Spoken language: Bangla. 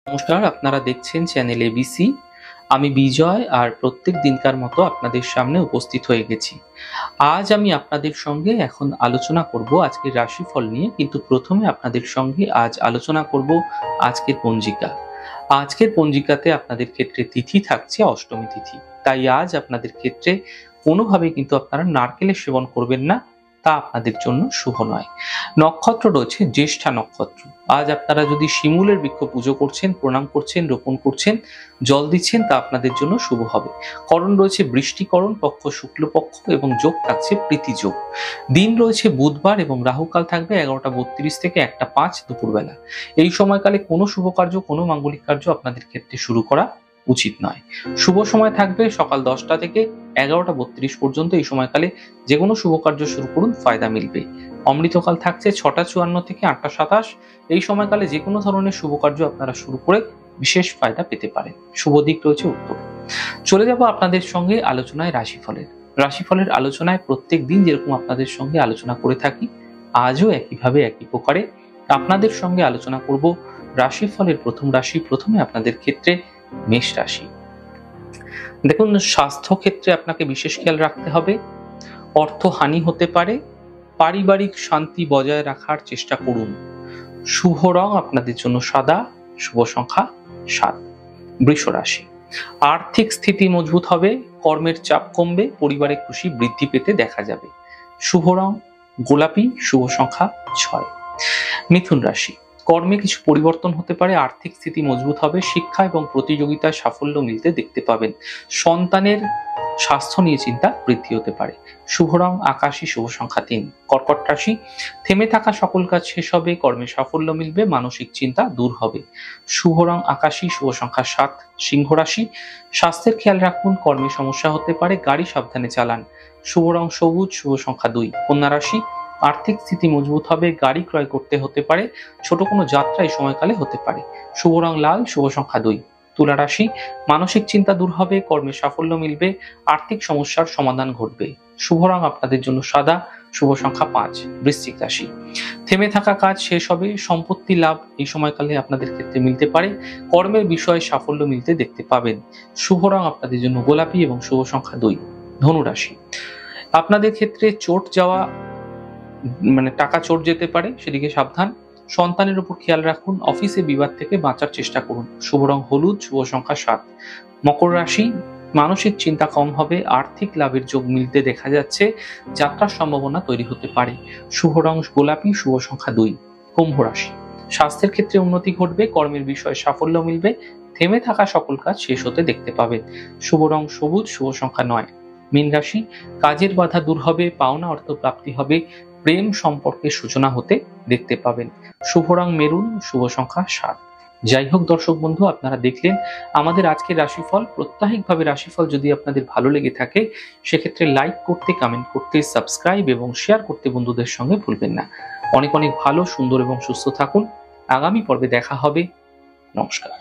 নমস্কার, আপনারা দেখছেন চ্যানেল এবিসি। আমি বিজয় আর প্রত্যেক দিনকার মতো আপনাদের সামনে উপস্থিত হয়ে গেছি। আজ আমি আপনাদের সঙ্গে এখন আলোচনা করব আজকের রাশিফল নিয়ে, কিন্তু প্রথমে আপনাদের সঙ্গে আজ আলোচনা করব আজকের পঞ্জিকা। আজকের পঞ্জিকাতে আপনাদের ক্ষেত্রে তিথি থাকছে অষ্টমী তিথি, তাই আজ আপনাদের ক্ষেত্রে কোনোভাবে কিন্তু আপনারা নারকেলের সেবন করবেন না, তা আপনাদের জন্য শুভ নয়। নক্ষত্র রয়েছে জ্যেষ্ঠা নক্ষত্র। আজ আপনারা যদি শিমুলের বৃক্ষ পুজো করছেন, প্রণাম করছেন, রোপণ করছেন, জল দিচ্ছেন, তা আপনাদের জন্য শুভ হবে। করণ রয়েছে বৃষ্টিকরণ, পক্ষ শুক্লপক্ষ এবং যোগ থাকছে প্রীতি যোগ। দিন রয়েছে বুধবার এবং রাহুকাল থাকবে 11:32 থেকে 1:05 দুপুরবেলা। এই সময়কালে কোনো শুভ কার্য, কোনো মাঙ্গলিক কার্য আপনাদের ক্ষেত্রে শুরু করা উচিত নয়। শুভ সময় থাকবে সকাল 10টা থেকে 11:32 পর্যন্ত। এই সময়কালে যে কোনো শুভ কার্য শুরু করুন, ফায়দা মিলবে। অমৃতকাল থাকছে 6টা 54 থেকে 8টা 27। এই সময়কালে যে কোনো ধরনের শুভ কার্য আপনারা শুরু করে বিশেষ ফায়দা পেতে পারেন। শুভ দিক রয়েছে উত্তর। চলে যাব আপনাদের সঙ্গে আলোচনায় রাশিফলের আলোচনায় প্রত্যেক দিন যেরকম আপনাদের সঙ্গে আলোচনা করে থাকি, আজও একইভাবে একই প্রকারে আপনাদের সঙ্গে আলোচনা করব রাশিফলের প্রথম রাশি। প্রথমে আপনাদের ক্ষেত্রে মেষ রাশি। দেখুন, স্বাস্থ্য ক্ষেত্রে আপনাকে বিশেষ খেয়াল রাখতে হবে। অর্থহানি হতে পারে। পারিবারিক শান্তি বজায় রাখার চেষ্টা করুন। শুভ রং আপনাদের জন্য সাদা। শুভ সংখ্যা 7। বৃষ রাশি। আর্থিক স্থিতি মজবুত হবে। কর্মের চাপ কমবে। পরিবারে খুশি বৃদ্ধি পেতে দেখা যাবে। শুভ রং গোলাপি। শুভ সংখ্যা 6। মিথুন রাশি। কর্মে কিছু পরিবর্তন হতে পারে। আর্থিক স্থিতি মজবুত হবে। শিক্ষা এবং প্রতিযোগিতায় সাফল্য মিলতে দেখতে পাবেন। সন্তানের স্বাস্থ্য নিয়ে চিন্তা বৃদ্ধি হতে পারে। শুভ রং আকাশী। শুভ সংখ্যা 3। কর্কট রাশি। থেমে থাকা সকল কাজ শেষ হবে। কর্মে সাফল্য মিলবে। মানসিক চিন্তা দূর হবে। শুভ রং আকাশী। শুভ সংখ্যা 7। সিংহ রাশি। স্বাস্থ্যের খেয়াল রাখুন। কর্মে সমস্যা হতে পারে। গাড়ি সাবধানে চালান। শুভ রং সবুজ। শুভ সংখ্যা 2। কন্যা রাশি। আর্থিক স্থিতি মজবুত হবে। গাড়ি ক্রয় করতে হতে পারে। ছোট কোনো যাত্রা এই সময়কালে হতে পারে। শুভ রং লাল। শুভ সংখ্যা 2। তুলা রাশি। মানসিক চিন্তা দূর হবে। কর্মে সাফল্য মিলবে। আর্থিক সমস্যার সমাধান ঘটবে। শুভ রং আপনাদের জন্য সাদা। শুভ সংখ্যা 5। বৃশ্চিক রাশি। থেমে থাকা কাজ শেষ হবে। সম্পত্তি লাভ এই সময়কালে আপনাদের ক্ষেত্রে মিলতে পারে। কর্মের বিষয়ে সাফল্য মিলতে দেখতে পাবেন। শুভ রং আপনাদের জন্য গোলাপি এবং শুভ সংখ্যা 2। ধনু রাশি। আপনাদের ক্ষেত্রে চোট যাওয়া, টাকা চোট যেতে পারে, সেদিকে সাবধান। সন্তানের উপর খেয়াল রাখুন। অফিসে বিবাদ থেকে বাঁচার চেষ্টা করুন। শুভ রং হলুদ। শুভ সংখ্যা 7। মকর রাশি। মানসিক চিন্তা কম হবে। আর্থিক লাভের যোগ মিলতে দেখা যাচ্ছে। যাত্রার সম্ভাবনা তৈরি হতে পারে। শুভ রং গোলাপি। শুভ সংখ্যা 2। কুম্ভ রাশি। স্বাস্থ্যের ক্ষেত্রে উন্নতি ঘটবে। কর্মের বিষয়ে সাফল্য মিলবে। থেমে থাকা সকল কাজ শেষ হতে দেখতে পাবেন। শুভ রং সবুজ। শুভ সংখ্যা 9। মীন রাশি। কাজের বাধা দূর হবে। পাওনা অর্থ প্রাপ্তি হবে। প্রেম সম্পর্কের সূচনা হতে দেখতে পাবেন। শুভ রং মেরুন। শুভ সংখ্যা 7। যাই হোক দর্শক বন্ধু, আপনারা দেখলেন আমাদের আজকের রাশিফল। প্রত্যাহিকভাবে রাশিফল যদি আপনাদের ভালো লেগে থাকে, সেক্ষেত্রে লাইক করতে, কমেন্ট করতে, সাবস্ক্রাইব এবং শেয়ার করতে বন্ধুদের সঙ্গে ভুলবেন না। অনেক অনেক ভালো, সুন্দর এবং সুস্থ থাকুন। আগামী পর্বে দেখা হবে। নমস্কার।